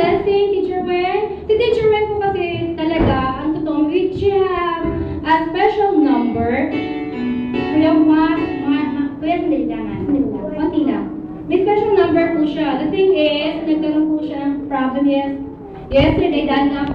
blessing, Teacher Wen? Si Teacher Wen po kasi talaga, ang totoo, we have a special number. Kuya, kuya, sandali lang. Konti lang. May special number po siya. The thing is, nagkaroon po siya ng problem yesterday dahil nga